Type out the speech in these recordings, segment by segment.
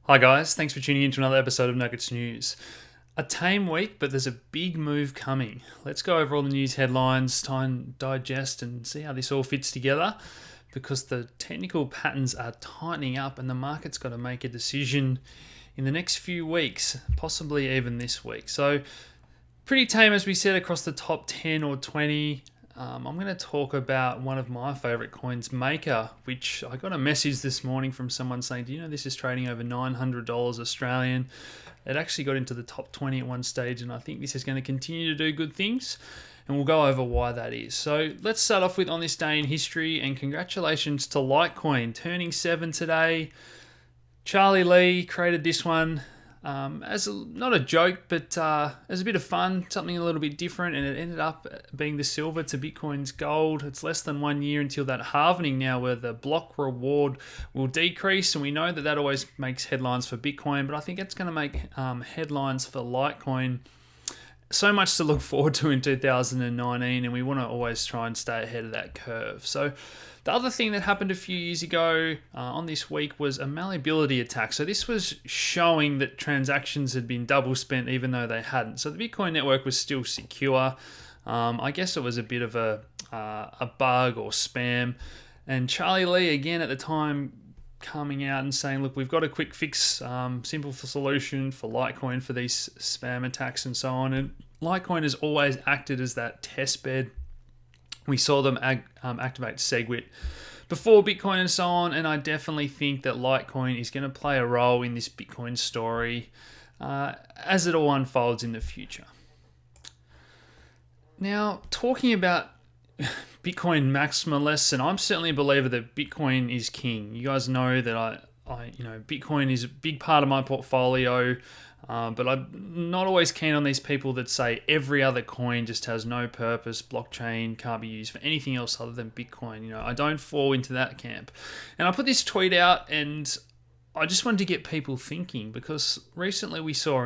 Hi guys, thanks for tuning in to another episode of Nuggets News. A tame week, but there's a big move coming. Let's go over all the news headlines, try and digest and see how this all fits together, because the technical patterns are tightening up and the market's got to make a decision in the next few weeks, possibly even this week. So pretty tame, as we said, across the top 10 or 20. I'm going to talk about one of my favorite coins, Maker, which I got a message this morning from someone saying, do you know this is trading over $900 Australian? It actually got into the top 20 at one stage, and I think this is going to continue to do good things, and we'll go over why that is. So let's start off with on this day in history, and congratulations to Litecoin, turning 7 today. Charlie Lee created this one. Not a joke, but as a bit of fun, something a little bit different, and it ended up being the silver to Bitcoin's gold. It's less than 1 year until that halvening now, where the block reward will decrease, and we know that always makes headlines for Bitcoin, but I think it's going to make headlines for Litecoin. So much to look forward to in 2019, and we want to always try and stay ahead of that curve. So the other thing that happened a few years ago on this week was a malleability attack. So this was showing that transactions had been double spent even though they hadn't. So the Bitcoin network was still secure. I guess it was a bit of a bug or spam. And Charlie Lee, again at the time, coming out and saying, look, we've got a quick fix, simple solution for Litecoin for these spam attacks and so on. And Litecoin has always acted as that test bed. We saw them activate SegWit before Bitcoin and so on, and I definitely think that Litecoin is going to play a role in this Bitcoin story as it all unfolds in the future. Now, talking about Bitcoin maximalists, and I'm certainly a believer that Bitcoin is king. You guys know that Bitcoin is a big part of my portfolio, but I'm not always keen on these people that say every other coin just has no purpose, blockchain can't be used for anything else other than Bitcoin. I don't fall into that camp. And I put this tweet out, and I just wanted to get people thinking, because recently we saw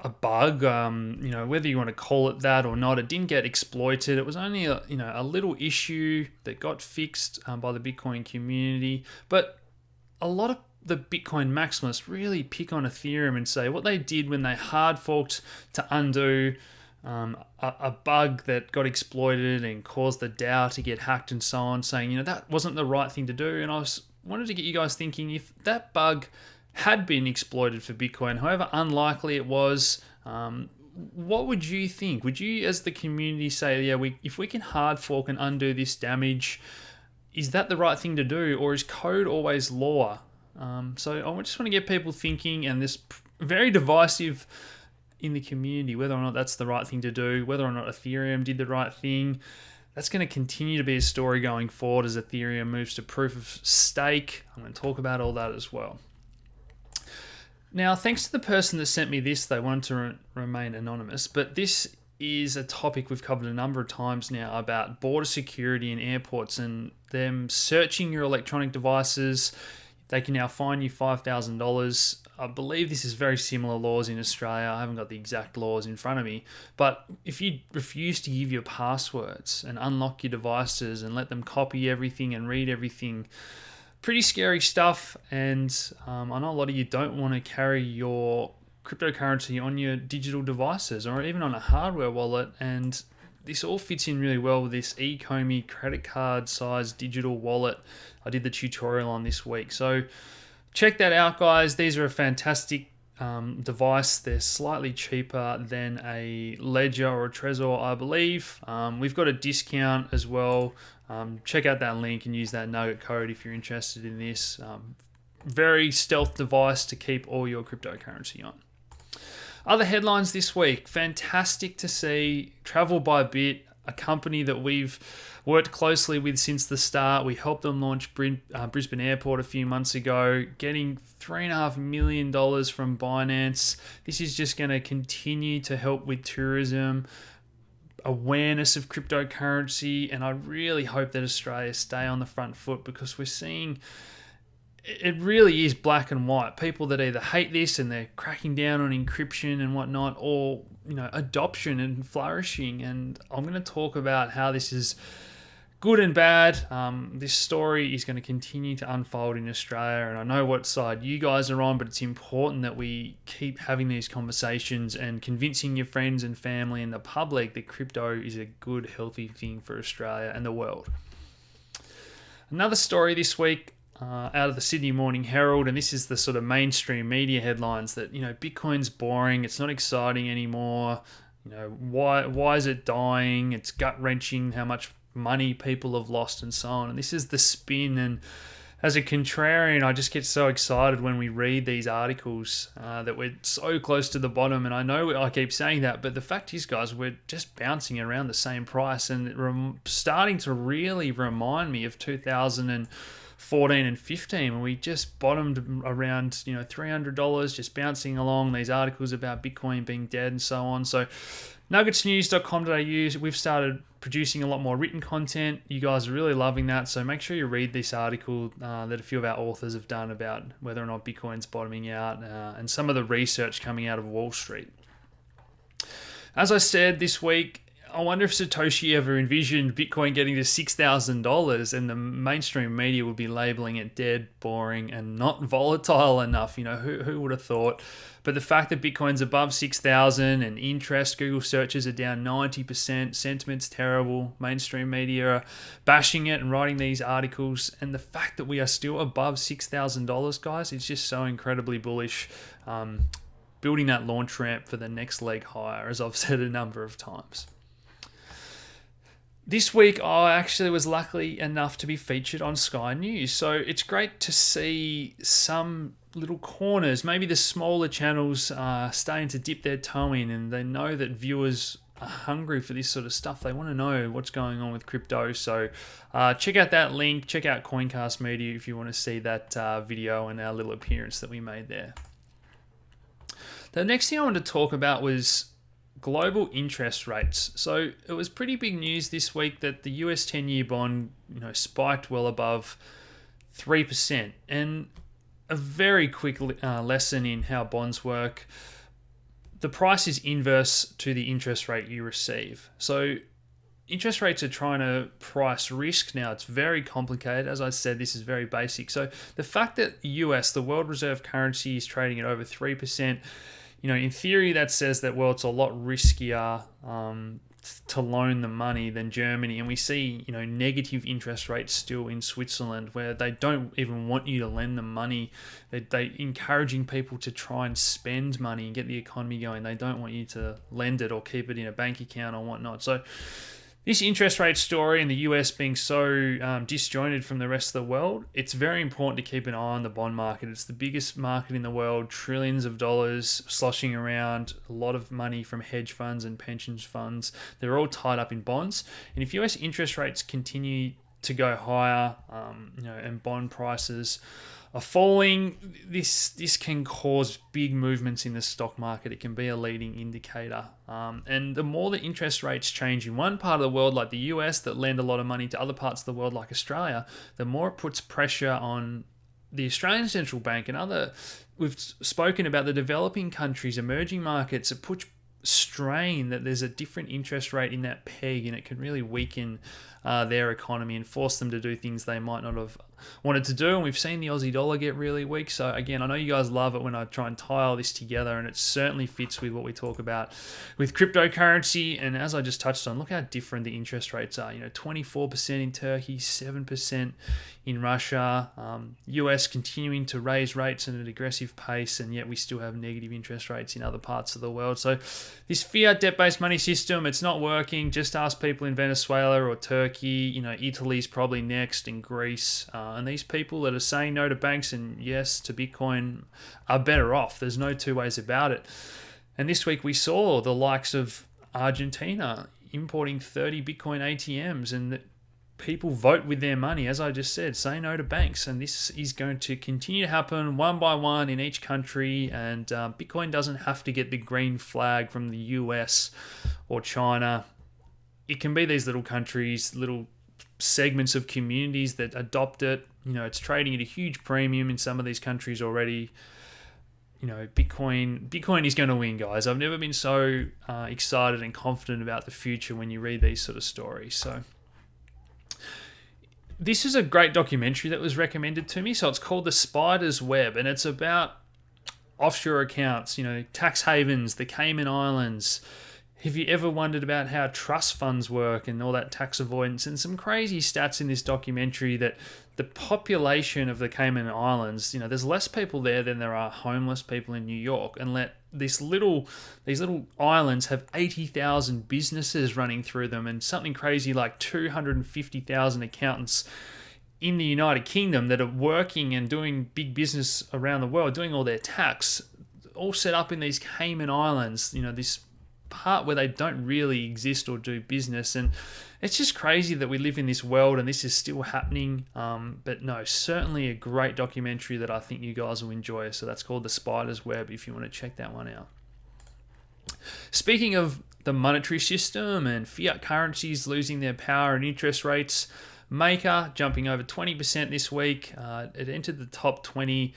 a bug, whether you want to call it that or not, it didn't get exploited. It was only a little issue that got fixed by the Bitcoin community. But a lot of the Bitcoin maximalists really pick on Ethereum and say what they did when they hard forked to undo a bug that got exploited and caused the DAO to get hacked and so on, saying that wasn't the right thing to do. And I wanted to get you guys thinking, if that bug had been exploited for Bitcoin, however unlikely it was, what would you think? Would you, as the community, say, if we can hard fork and undo this damage, is that the right thing to do, or is code always law? So I just want to get people thinking, and this very divisive in the community, whether or not that's the right thing to do, whether or not Ethereum did the right thing. That's going to continue to be a story going forward as Ethereum moves to proof of stake. I'm going to talk about all that as well. Now, thanks to the person that sent me this, they wanted to remain anonymous, but this is a topic we've covered a number of times now about border security in airports and them searching your electronic devices. They can now fine you $5,000. I believe this is very similar laws in Australia. I haven't got the exact laws in front of me, but if you refuse to give your passwords and unlock your devices and let them copy everything and read everything, pretty scary stuff. And I know a lot of you don't want to carry your cryptocurrency on your digital devices or even on a hardware wallet, and this all fits in really well with this eComey credit card size digital wallet I did the tutorial on this week. So check that out, guys. These are a fantastic device. They're slightly cheaper than a Ledger or a Trezor, I believe. We've got a discount as well. Check out that link and use that Nugget code if you're interested in this. Very stealth device to keep all your cryptocurrency on. Other headlines this week. Fantastic to see Travel by Bit, a company that we've worked closely with since the start. We helped them launch Brisbane Airport a few months ago, getting $3.5 million from Binance. This is just going to continue to help with tourism, awareness of cryptocurrency, and I really hope that Australia stay on the front foot, because we're seeing it really is black and white. People that either hate this and they're cracking down on encryption and whatnot, or adoption and flourishing. And I'm going to talk about how this is good and bad. This story is going to continue to unfold in Australia, and I know what side you guys are on, but it's important that we keep having these conversations and convincing your friends and family and the public that crypto is a good, healthy thing for Australia and the world. Another story this week out of the Sydney Morning Herald, and this is the sort of mainstream media headlines that, Bitcoin's boring, it's not exciting anymore. Why is it dying? It's gut-wrenching how much money people have lost and so on. And this is the spin. And as a contrarian, I just get so excited when we read these articles that we're so close to the bottom. And I know I keep saying that, but the fact is, guys, we're just bouncing around the same price, and starting to really remind me of 2014 and 15 when we just bottomed around $300, just bouncing along. These articles about Bitcoin being dead and so on. So nuggetsnews.com.au, we've started producing a lot more written content. You guys are really loving that, so make sure you read this article that a few of our authors have done about whether or not Bitcoin's bottoming out and some of the research coming out of Wall Street. As I said this week, I wonder if Satoshi ever envisioned Bitcoin getting to $6,000 and the mainstream media would be labeling it dead, boring, and not volatile enough. Who would have thought? But the fact that Bitcoin's above 6,000 and interest, Google searches are down 90%, sentiment's terrible, mainstream media are bashing it and writing these articles, and the fact that we are still above $6,000, guys, it's just so incredibly bullish. Building that launch ramp for the next leg higher, as I've said a number of times. This week, I actually was lucky enough to be featured on Sky News. So it's great to see some little corners, maybe the smaller channels starting to dip their toe in, and they know that viewers are hungry for this sort of stuff. They want to know what's going on with crypto. So check out that link. Check out Coincast Media if you want to see that video and our little appearance that we made there. The next thing I wanted to talk about was global interest rates. So it was pretty big news this week that the US 10-year bond, spiked well above 3%. And a very quick lesson in how bonds work. The price is inverse to the interest rate you receive. So interest rates are trying to price risk. Now, it's very complicated. As I said, this is very basic. So the fact that US, the world reserve currency, is trading at over 3%, in theory, that says that, well, it's a lot riskier to loan the money than Germany. And we see, negative interest rates still in Switzerland, where they don't even want you to lend them money. They're encouraging people to try and spend money and get the economy going. They don't want you to lend it or keep it in a bank account or whatnot. So this interest rate story and the US being so disjointed from the rest of the world, it's very important to keep an eye on the bond market. It's the biggest market in the world, trillions of dollars sloshing around, a lot of money from hedge funds and pensions funds. They're all tied up in bonds. And if US interest rates continue to go higher, and bond prices are falling, this can cause big movements in the stock market. It can be a leading indicator. And the more the interest rates change in one part of the world, like the US, that lend a lot of money to other parts of the world, like Australia, the more it puts pressure on the Australian Central Bank and other. We've spoken about the developing countries, emerging markets. It puts strain that there's a different interest rate in that peg, and it can really weaken their economy and force them to do things they might not have wanted to do. And we've seen the Aussie dollar get really weak. So again, I know you guys love it when I try and tie all this together, and it certainly fits with what we talk about with cryptocurrency. And as I just touched on, look how different the interest rates are. 24% in Turkey, 7% in Russia, US continuing to raise rates at an aggressive pace, and yet we still have negative interest rates in other parts of the world. So this fiat debt-based money system, it's not working. Just ask people in Venezuela or Turkey. Italy's probably next, and Greece. And these people that are saying no to banks and yes to Bitcoin are better off. There's no two ways about it. And this week we saw the likes of Argentina importing 30 Bitcoin ATMs, and that people vote with their money. As I just said, say no to banks. And this is going to continue to happen one by one in each country. And Bitcoin doesn't have to get the green flag from the US or China. It can be these little countries, little segments of communities that adopt it. It's trading at a huge premium in some of these countries already. Bitcoin is going to win, guys. I've never been so excited and confident about the future when you read these sort of stories. So This is a great documentary that was recommended to me. So it's called The Spider's Web, and it's about offshore accounts, tax havens, the Cayman Islands. Have you ever wondered about how trust funds work and all that tax avoidance? And some crazy stats in this documentary that the population of the Cayman Islands, there's less people there than there are homeless people in New York. And these little islands have 80,000 businesses running through them, and something crazy like 250,000 accountants in the United Kingdom that are working and doing big business around the world, doing all their tax, all set up in these Cayman Islands, this part where they don't really exist or do business. And it's just crazy that we live in this world and this is still happening. But no, certainly a great documentary that I think you guys will enjoy. So that's called The Spider's Web if you want to check that one out. Speaking of the monetary system and fiat currencies losing their power and interest rates, Maker jumping over 20% this week. It entered the top 20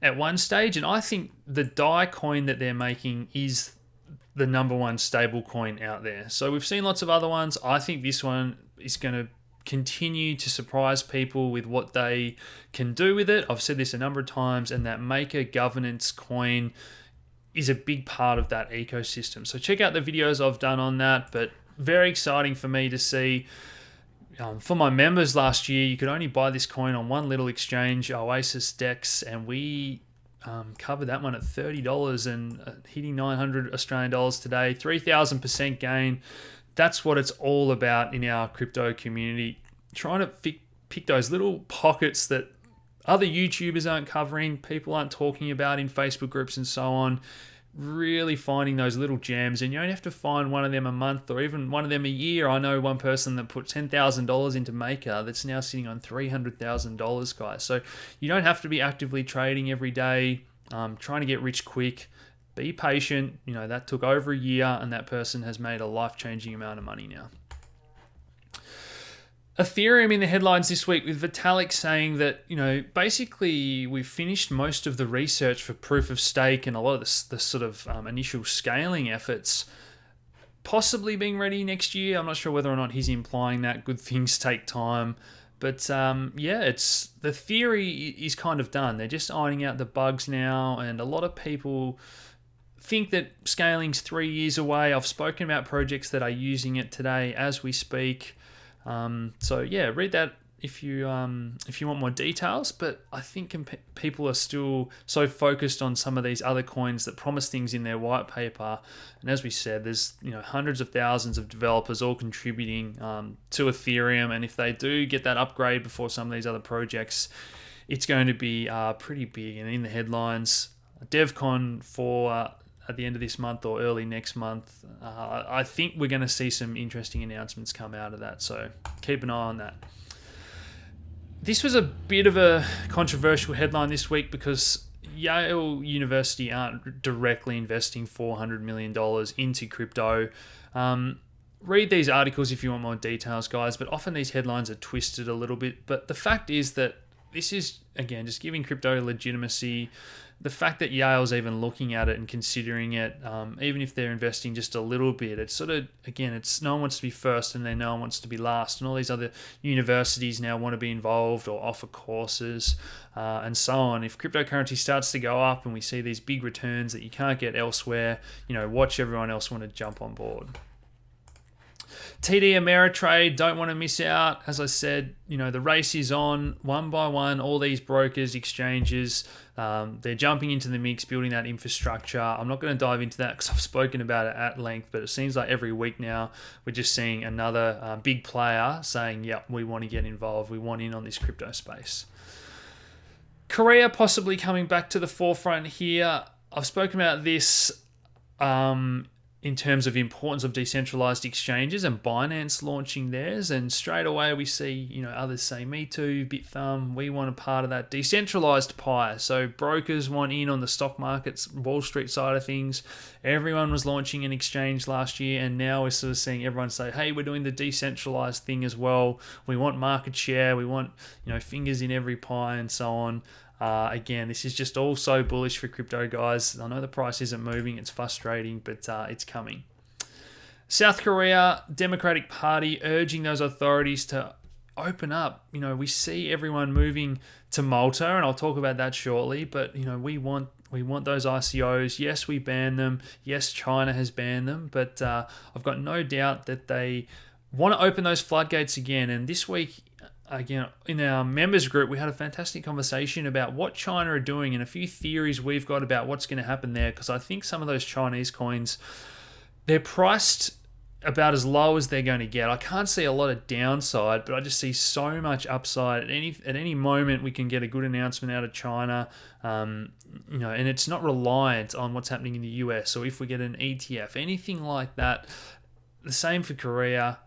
at one stage, and I think the DAI coin that they're making is the number one stable coin out there. So we've seen lots of other ones. I think this one is going to continue to surprise people with what they can do with it. I've said this a number of times, and that Maker governance coin is a big part of that ecosystem. So check out the videos I've done on that, but very exciting for me to see. For my members last year, you could only buy this coin on one little exchange, Oasis Dex, and we covered that one at $30 and hitting 900 Australian dollars today, 3,000% gain. That's what it's all about in our crypto community, trying to pick those little pockets that other YouTubers aren't covering, people aren't talking about in Facebook groups and so on. Really finding those little gems, and you only have to find one of them a month or even one of them a year. I know one person that put $10,000 into Maker that's now sitting on $300,000, guys. So you don't have to be actively trading every day, trying to get rich quick. Be patient. That took over a year, and that person has made a life-changing amount of money now. Ethereum in the headlines this week with Vitalik saying that, basically we've finished most of the research for proof of stake and a lot of the sort of initial scaling efforts possibly being ready next year. I'm not sure whether or not he's implying that. Good things take time. But it's the theory is kind of done. They're just ironing out the bugs now, and a lot of people think that scaling's 3 years away. I've spoken about projects that are using it today as we speak. Read that if you want more details. But I think people are still so focused on some of these other coins that promise things in their white paper. And as we said, there's hundreds of thousands of developers all contributing to Ethereum. And if they do get that upgrade before some of these other projects, it's going to be pretty big. And in the headlines, DevCon for at the end of this month or early next month. I think we're going to see some interesting announcements come out of that, so keep an eye on that. This was a bit of a controversial headline this week because Yale University aren't directly investing $400 million into crypto. Read these articles if you want more details, guys, but often these headlines are twisted a little bit. But the fact is that this is, again, just giving crypto legitimacy. The fact that Yale's even looking at it and considering it, even if they're investing just a little bit, it's sort of, again, it's no one wants to be first and then no one wants to be last. And all these other universities now want to be involved or offer courses and so on. If cryptocurrency starts to go up and we see these big returns that you can't get elsewhere, watch everyone else want to jump on board. TD Ameritrade, don't want to miss out. As I said, the race is on one by one. All these brokers, exchanges, they're jumping into the mix, building that infrastructure. I'm not going to dive into that because I've spoken about it at length, but it seems like every week now we're just seeing another big player saying, yep, we want to get involved. We want in on this crypto space. Korea possibly coming back to the forefront here. I've spoken about this in terms of importance of decentralized exchanges and Binance launching theirs, and straight away we see others say me too, Bitthumb, we want a part of that decentralized pie. So brokers want in on the stock markets, Wall Street side of things. Everyone was launching an exchange last year, and now we're sort of seeing everyone say, hey, we're doing the decentralized thing as well. We want market share, we want fingers in every pie and so on. Again, this is just all so bullish for crypto, guys. I know the price isn't moving. It's frustrating, but it's coming. South Korea, Democratic Party urging those authorities to open up. We see everyone moving to Malta, and I'll talk about that shortly. But we want those ICOs. Yes, we ban them. Yes, China has banned them, but I've got no doubt that they want to open those floodgates again. And this week, again, in our members group, we had a fantastic conversation about what China are doing and a few theories we've got about what's going to happen there. Because I think some of those Chinese coins, they're priced about as low as they're going to get. I can't see a lot of downside, but I just see so much upside. At any moment, we can get a good announcement out of China, and it's not reliant on what's happening in the US, or if we get an ETF, anything like that. The same for Korea.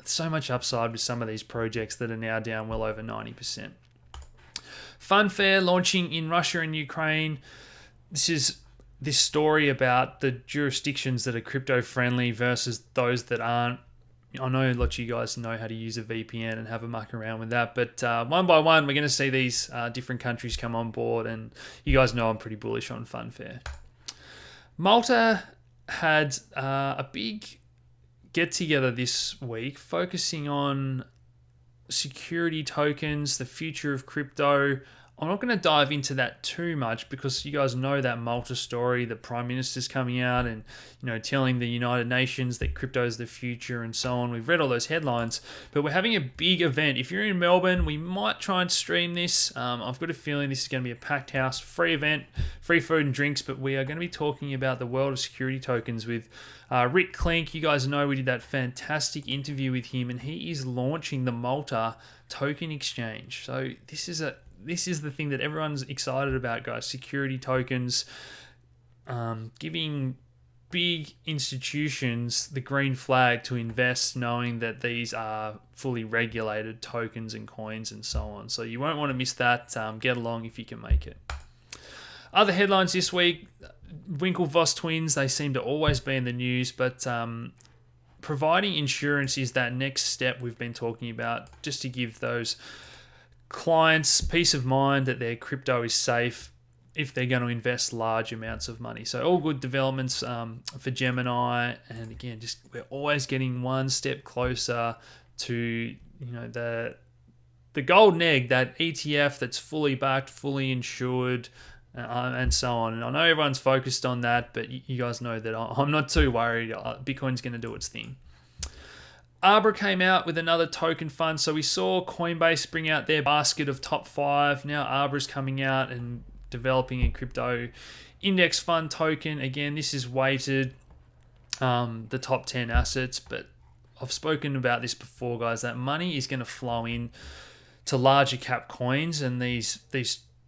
So much upside with some of these projects that are now down well over 90%. Funfair launching in Russia and Ukraine. This story about the jurisdictions that are crypto friendly versus those that aren't. I know a lot of you guys know how to use a VPN and have a muck around with that, but one by one, we're going to see these different countries come on board, and you guys know I'm pretty bullish on Funfair. Malta had a big get together this week focusing on security tokens, the future of crypto. I'm not going to dive into that too much because you guys know that Malta story. The Prime Minister's coming out and telling the United Nations that crypto is the future and so on. We've read all those headlines, but we're having a big event. If you're in Melbourne, we might try and stream this. I've got a feeling this is going to be a packed house, free event, free food and drinks, but we are going to be talking about the world of security tokens with Rick Klink. You guys know we did that fantastic interview with him, and he is launching the Malta token exchange. So this is the thing that everyone's excited about, guys. Security tokens, giving big institutions the green flag to invest, knowing that these are fully regulated tokens and coins and so on. So you won't want to miss that. Get along if you can make it. Other headlines this week, Winklevoss twins, they seem to always be in the news, but providing insurance is that next step we've been talking about, just to give those clients peace of mind that their crypto is safe if they're going to invest large amounts of money. So all good developments for Gemini, and again, just we're always getting one step closer to the golden egg, that ETF that's fully backed, fully insured, and so on. And I know everyone's focused on that, but you guys know that I'm not too worried. Bitcoin's going to do its thing. Arbor came out with another token fund. So we saw Coinbase bring out their basket of top 5. Now Arbor's coming out and developing a crypto index fund token. Again, this is weighted the top 10 assets, but I've spoken about this before, guys. That money is going to flow in to larger cap coins and these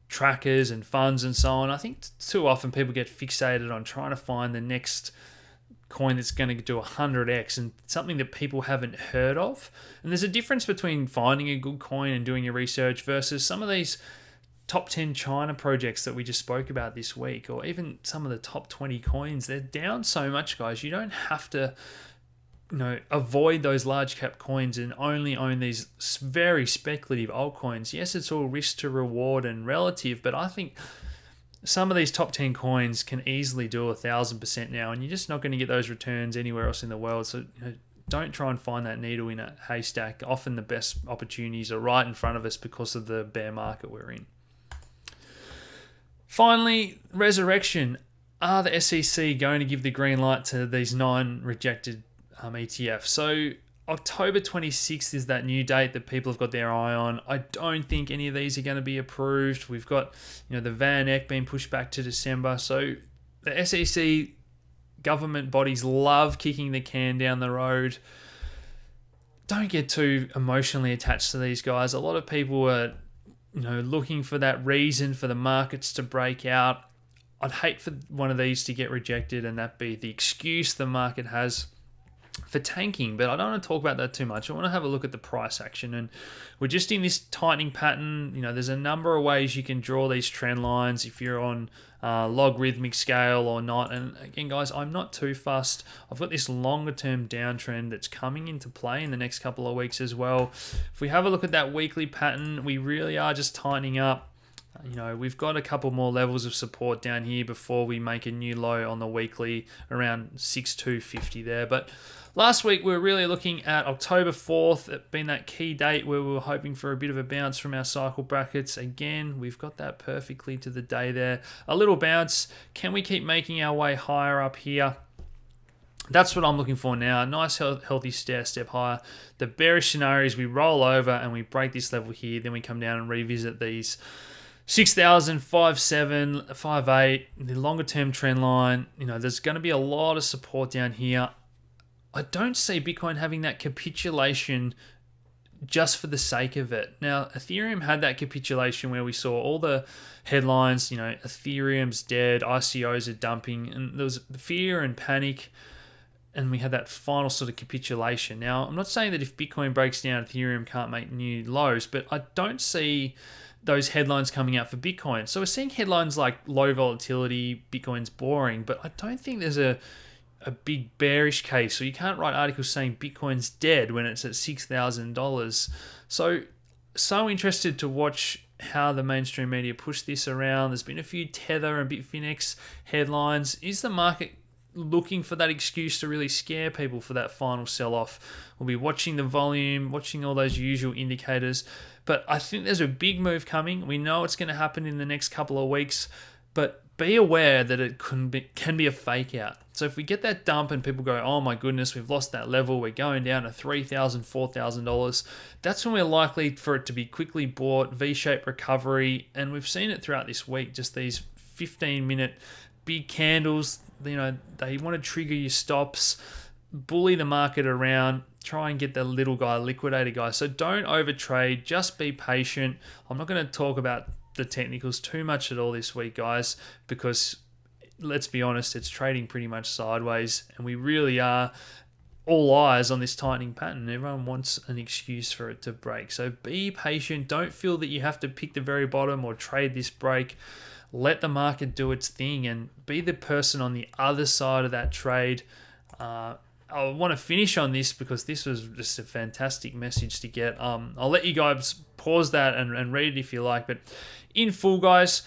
trackers and funds and so on. I think too often people get fixated on trying to find the next coin that's going to do 100x and something that people haven't heard of. And there's a difference between finding a good coin and doing your research versus some of these top 10 China projects that we just spoke about this week, or even some of the top 20 coins. They're down so much, guys. You don't have to avoid those large cap coins and only own these very speculative altcoins. Yes, it's all risk to reward and relative, but I think some of these top 10 coins can easily do 1,000% now, and you're just not going to get those returns anywhere else in the world. So don't try and find that needle in a haystack. Often the best opportunities are right in front of us because of the bear market we're in. Finally, Resurrection. Are the SEC going to give the green light to these 9 rejected ETFs? So October 26th is that new date that people have got their eye on. I don't think any of these are going to be approved. We've got the Van Eck being pushed back to December. So the SEC government bodies love kicking the can down the road. Don't get too emotionally attached to these guys. A lot of people are looking for that reason for the markets to break out. I'd hate for one of these to get rejected and that be the excuse the market has for tanking, but I don't want to talk about that too much. I want to have a look at the price action, and we're just in this tightening pattern. There's a number of ways you can draw these trend lines if you're on logarithmic scale or not. And again, guys, I'm not too fussed. I've got this longer term downtrend that's coming into play in the next couple of weeks as well. If we have a look at that weekly pattern, we really are just tightening up. You know, we've got a couple more levels of support down here before we make a new low on the weekly around 6,250 there. But last week we were really looking at October 4th, it being that key date where we were hoping for a bit of a bounce from our cycle brackets. Again, we've got that perfectly to the day there. A little bounce. Can we keep making our way higher up here? That's what I'm looking for now. Nice, healthy stair step higher. The bearish scenario is we roll over and we break this level here. Then we come down and revisit these 6,000, 5,700, 5,800, the longer term trend line. You know, there's going to be a lot of support down here. I don't see Bitcoin having that capitulation just for the sake of it. Now, Ethereum had that capitulation where we saw all the headlines, you know, Ethereum's dead, ICOs are dumping, and there was fear and panic. And we had that final sort of capitulation. Now, I'm not saying that if Bitcoin breaks down, Ethereum can't make new lows, but I don't see those headlines coming out for Bitcoin. So we're seeing headlines like low volatility, Bitcoin's boring, but I don't think there's a big bearish case. So you can't write articles saying Bitcoin's dead when it's at $6,000. So interested to watch how the mainstream media push this around. There's been a few Tether and Bitfinex headlines. Is the market looking for that excuse to really scare people for that final sell-off? We'll be watching the volume, watching all those usual indicators, but I think there's a big move coming. We know it's going to happen in the next couple of weeks, but be aware that it can be a fake out. So if we get that dump and people go, oh my goodness, we've lost that level, we're going down to $3,000, $4,000, that's when we're likely for it to be quickly bought, V-shaped recovery, and we've seen it throughout this week, just these 15-minute big candles. You know, they want to trigger your stops, bully the market around, try and get the little guy, liquidator guy. So don't overtrade, just be patient. I'm not going to talk about the technicals too much at all this week, guys, because let's be honest, it's trading pretty much sideways, and we really are all eyes on this tightening pattern. Everyone wants an excuse for it to break. So be patient. Don't feel that you have to pick the very bottom or trade this break. Let the market do its thing and be the person on the other side of that trade. I want to finish on this because this was just a fantastic message to get. I'll let you guys pause that and read it if you like. But in full, guys,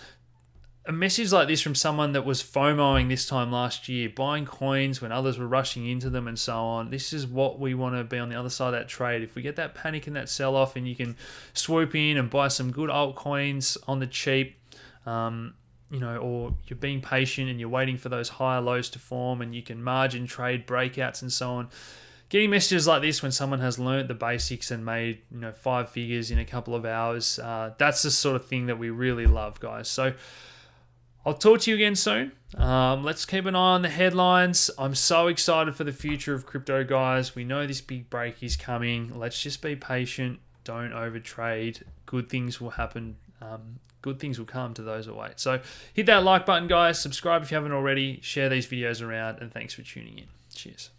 a message like this from someone that was FOMOing this time last year, buying coins when others were rushing into them and so on. This is what we want to be on the other side of that trade. If we get that panic and that sell-off and you can swoop in and buy some good altcoins on the cheap, you know, or you're being patient and you're waiting for those higher lows to form and you can margin trade breakouts and so on. Getting messages like this when someone has learnt the basics and made, you know, 5 figures in a couple of hours, that's the sort of thing that we really love, guys. So I'll talk to you again soon. Let's keep an eye on the headlines. I'm so excited for the future of crypto, guys. We know this big break is coming. Let's just be patient. Don't overtrade. Good things will happen. Good things will come to those that wait. So hit that like button, guys. Subscribe if you haven't already. Share these videos around, and thanks for tuning in. Cheers.